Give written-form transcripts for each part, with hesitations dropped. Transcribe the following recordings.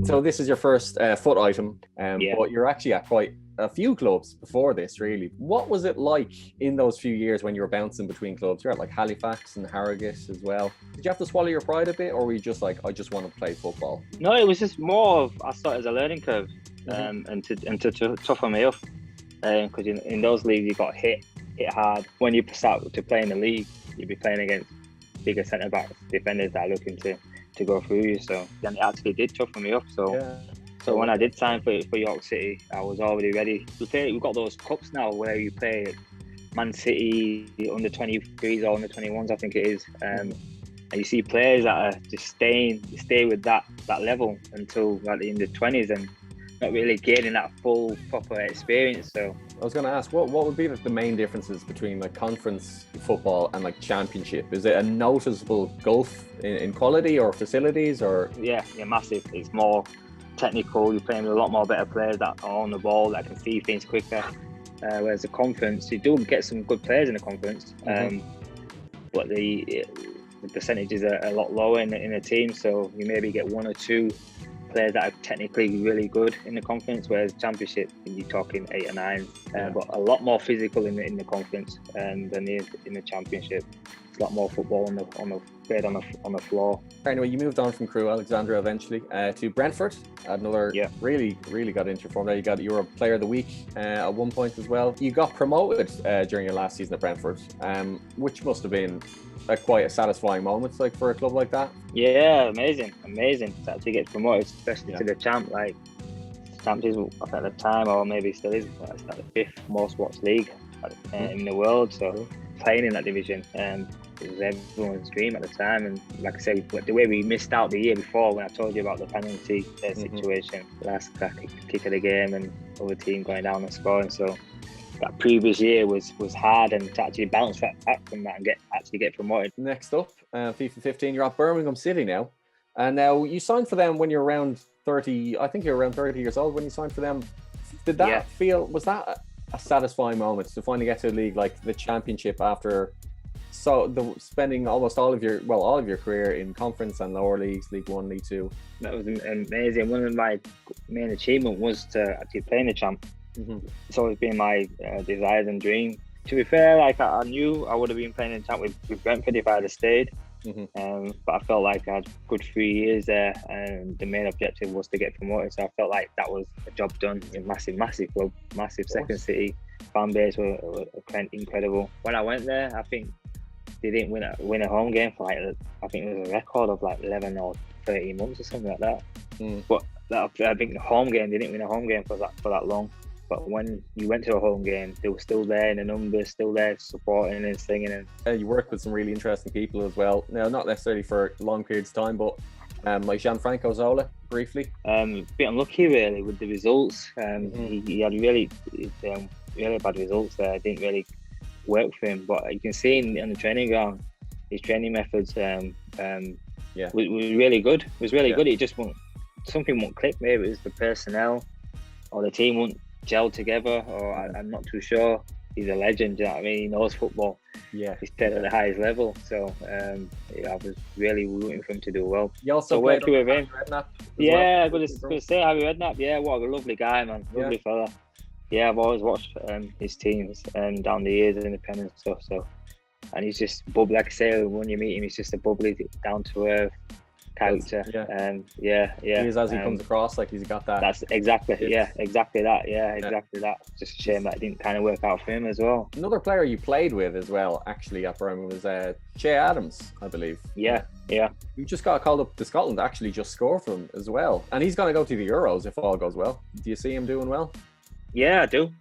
So this is your first FUT item, but you're actually at quite a few clubs before this, really. What was it like in those few years when you were bouncing between clubs? You're at like Halifax and Harrogate as well. Did you have to swallow your pride a bit, or were you just like, I just want to play football? No, it was just more of, I saw it as a learning curve, and to toughen me up. Because in those leagues you got hit hard. When you start to play in the league, you'll be playing against bigger centre backs, defenders that are looking to go through you. So then it actually did toughen me up. So when I did sign for York City, I was already ready. We've got those cups now where you play Man City under 23s or under 21s, I think it is. And you see players that are just stay with that level until like in the 20s and not really gaining that full proper experience. So I was going to ask, what would be the main differences between like conference football and like championship? Is it a noticeable gulf in quality or facilities, or? Yeah, massive. It's more technical. You're playing with a lot more better players that are on the ball, that can see things quicker. Whereas the conference, you do get some good players in the conference, but the percentages are a lot lower in the team. So you maybe get one or two players that are technically really good in the conference, whereas championship you're talking 8 or 9, but a lot more physical in the conference than there is in the championship. It's a lot more football on the floor. Anyway, you moved on from Crewe Alexandra eventually to Brentford. Another really got into your form there. You were a player of the week at one point as well. You got promoted during your last season at Brentford, which must have been quite a satisfying moment, like for a club like that. Yeah, amazing to actually get promoted, especially to the champ. Like champ is at the time, or maybe still is, it's like the 5th most watched league in the world. So playing in that division, it was everyone's dream at the time. And like I said, the way we missed out the year before, when I told you about the penalty situation, last kick of the game, and other team going down and scoring. So that previous year was hard, and to actually bounce back from that and get promoted. Next up, FIFA 15, you're at Birmingham City now. And now you signed for them when you're around 30, I think you're around 30 years old when you signed for them. Did that was that a satisfying moment to finally get to a league like the Championship after spending almost all of your career in conference and lower leagues, League 1, League 2? That was amazing. One of my main achievements was to actually play in the champ. It's always been my desire and dream. To be fair, like I knew I would have been playing in champ with Brentford if I had stayed. But I felt like I had a good 3 years there, and the main objective was to get promoted. So I felt like that was a job done. A massive club, massive second city, fan base were incredible. When I went there, I think they didn't win a home game for like, I think it was a record of like 11 or 13 months or something like that. But I think the home game, they didn't win a home game for that long. But when you went to a home game, they were still there in the numbers, still there supporting and singing. And you work with some really interesting people as well. Now, not necessarily for long periods of time, but like Gianfranco Zola, briefly. A bit unlucky really with the results. He had really bad results there. It didn't really work for him. But you can see in the training ground, his training methods was really good. It was really good. It just something won't click. Maybe it was the personnel or the team won't gel together, or I'm not too sure. He's a legend, you know what I mean? He knows football. Yeah, he's played at the highest level. So I was really rooting for him to do well. You also played with him. I'm going to say Harry Redknapp. Yeah, what a lovely guy, man. Lovely fella. Yeah, I've always watched his teams down the years in the Premier and stuff. So, and he's just bubbly. Like I say, when you meet him, he's just a bubbly, down to earth character. He is, as he comes across, like he's got that. That's exactly that. Just a shame that it didn't kind of work out for him as well. Another player you played with as well, actually, at Birmingham was Che Adams, I believe. Yeah. You just got called up to Scotland to actually just score for him as well, and he's going to go to the Euros if all goes well. Do you see him doing well? Yeah, I do.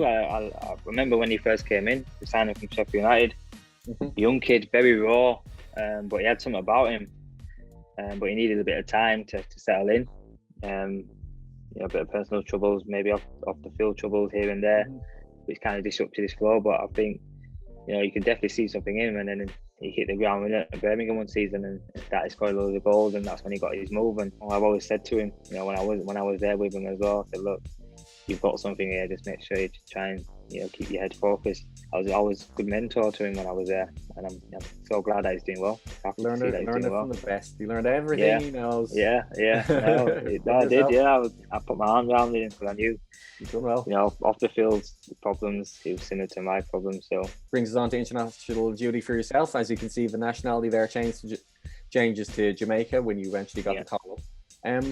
I remember when he first came in, we signed him from Sheffield United. Young kid, very raw, but he had something about him. But he needed a bit of time to settle in. A bit of personal troubles, maybe off the field troubles here and there, which kind of disrupted his flow. But I think, you can definitely see something in him. And then he hit the ground running at Birmingham one season and started scoring loads of goals, and that's when he got his move. And I've always said to him, when I was there with him as well, I said, look, you've got something here, just make sure you try and keep your head focused. I was always a good mentor to him when I was there, and I'm so glad that he's doing well. Learned it from the best. He learned everything he knows. Yeah. No, I did. Yeah, I put my arm around him because I knew. You've done well. Off the field problems, he was similar to my problems. So brings us on to international duty for yourself. As you can see, the nationality there changes to Jamaica when you eventually got the call up.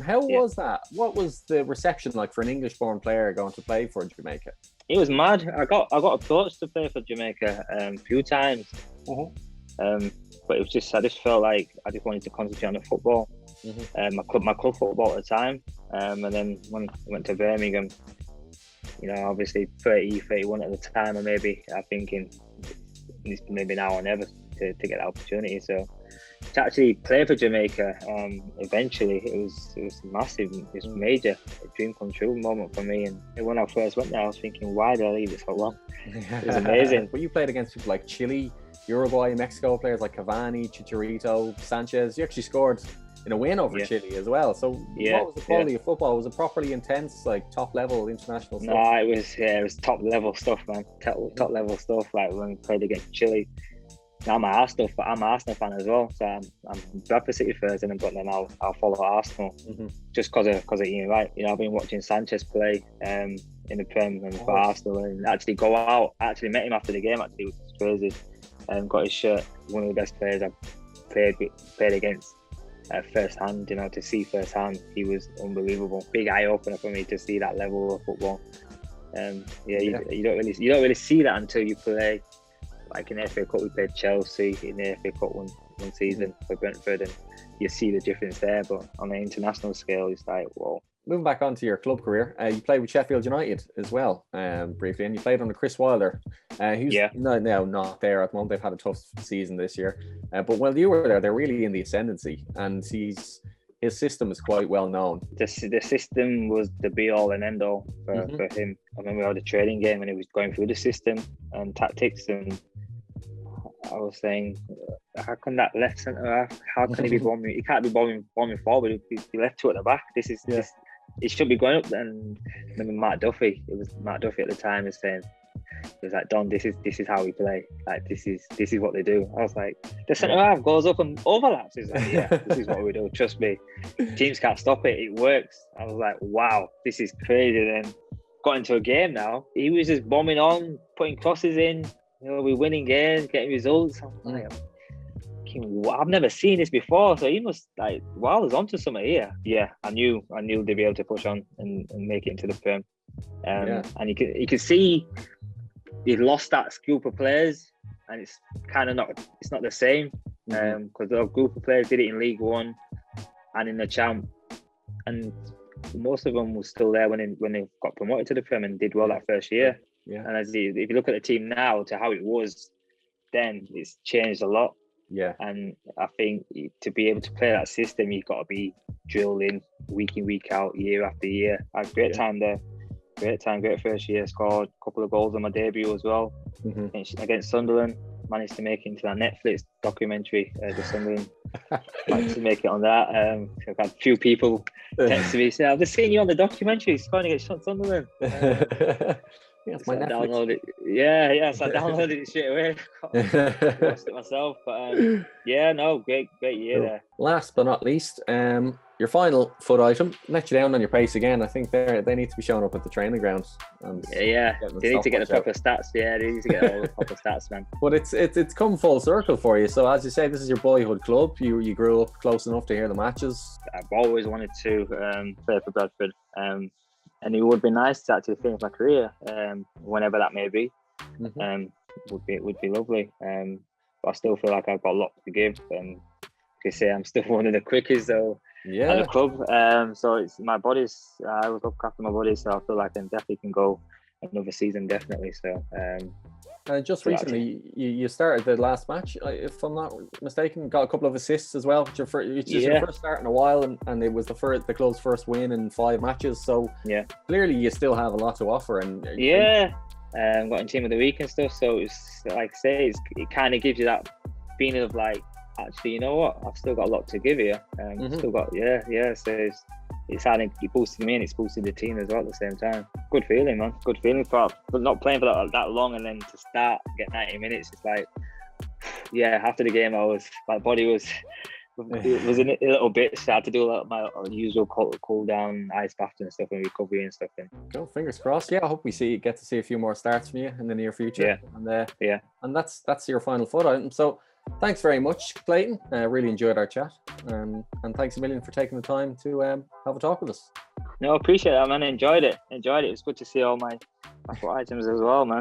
How was that? What was the reception like for an English-born player going to play for Jamaica? It was mad. I got approached to play for Jamaica a few times, but it was just I just felt like I just wanted to concentrate on the football, my club football at the time, and then when I went to Birmingham, obviously 30, 31 at the time, and maybe I'm thinking it's maybe now or never to get that opportunity. So to actually play for Jamaica, eventually it was massive. It was major, a dream come true moment for me. And when I first went there, I was thinking, why did I leave it so long? It was amazing. But you played against people like Chile, Uruguay, Mexico, players like Cavani, Chicharito, Sanchez. You actually scored in a win over Chile as well. So what was the quality of football? Was it properly intense, like top level international stuff? No, it was top level stuff, man. Top level stuff. Like when we played against Chile. I'm an Arsenal fan as well, so I'm Bradford City first, and then I'll follow Arsenal just because of Ian Wright. I've been watching Sanchez play in the Prem and for Arsenal, and actually go out. I actually met him after the game. Actually, which was crazy. Got his shirt. One of the best players I've played against first hand. To see first hand, he was unbelievable. Big eye opener for me to see that level of football. You don't really see that until you play. Like in the FA Cup, we played Chelsea in the FA Cup one season for Brentford, and you see the difference there. But on an international scale, it's like, whoa. Moving back onto your club career, you played with Sheffield United as well, briefly, and you played under Chris Wilder, who's now not there at the moment. They've had a tough season this year, but while you were there, they're really in the ascendancy, and his system is quite well known. The system was the be all and end all for him. I remember we had a training game and he was going through the system and tactics, and I was saying, how can that left centre half? How can he be bombing? He can't be bombing forward. He left two at the back. This is it should be going up. And I remember Mark Duffy. It was Mark Duffy at the time is saying, he was like, Don, this is how we play. Like this is what they do. I was like, the centre half goes up and overlaps. He's like, this is what we do. Trust me, teams can't stop it. It works. I was like, wow, this is crazy. Then got into a game now. He was just bombing on, putting crosses in. We're winning games, getting results. I'm like, I've never seen this before. So he must Wilder's onto something here. Yeah, I knew they'd be able to push on and make it into the Prem. And you could see he lost that group of players, and it's kind of not the same because the group of players did it in League One and in the Champ, and most of them were still there when they got promoted to the Prem and did well that first year. Yeah. And if you look at the team now to how it was then, it's changed a lot. Yeah. And I think to be able to play that system, you've got to be drilled in, week out, year after year. I had a great time there. Great first year. Scored a couple of goals on my debut as well against Sunderland. Managed to make it into that Netflix documentary, the Sunderland. Managed to make it on that. I've had a few people text me saying, "I've just seen you on the documentary. Scoring against Sunderland." Yes, my Netflix. Downloaded it. So I downloaded it straight away. Watched it myself, but great year there. Last but not least, your final FUT item let you down on your pace again. I think they need to be showing up at the training grounds. They need to get the proper stats. Yeah, they need to get all the proper stats, man. But it's come full circle for you. So as you say, this is your boyhood club. You grew up close enough to hear the matches. I've always wanted to play for Bradford. And it would be nice to actually finish my career, whenever that may be. Would be lovely. But I still feel like I've got a lot to give. And like I say, I'm still one of the quickest though at the club. So it's my body's. I look after my body, so I feel like I definitely can go another season, definitely. So. And just recently, you started the last match, if I'm not mistaken, got a couple of assists as well. It's your first start in a while, and it was the club's first win in 5 matches. So clearly you still have a lot to offer. And got in team of the week and stuff. So it's like I say, it kind of gives you that feeling of like actually, you know what? I've still got a lot to give here. Still got, so it's adding, it boosted me and it's boosted the team as well at the same time. Good feeling, man. Good feeling but not playing for that long and then to start, get 90 minutes, it's like, after the game, my body was in a little bit, so I had to do a lot of my usual cool down, ice bath and stuff, and recovery and stuff. Go, fingers crossed. I hope we get to see a few more starts from you in the near future. And that's your final FUT item. So thanks very much, Clayton. Really enjoyed our chat, and thanks a million for taking the time to have a talk with us. No, appreciate that, man. Enjoyed it. It was good to see all my FUT items as well, man.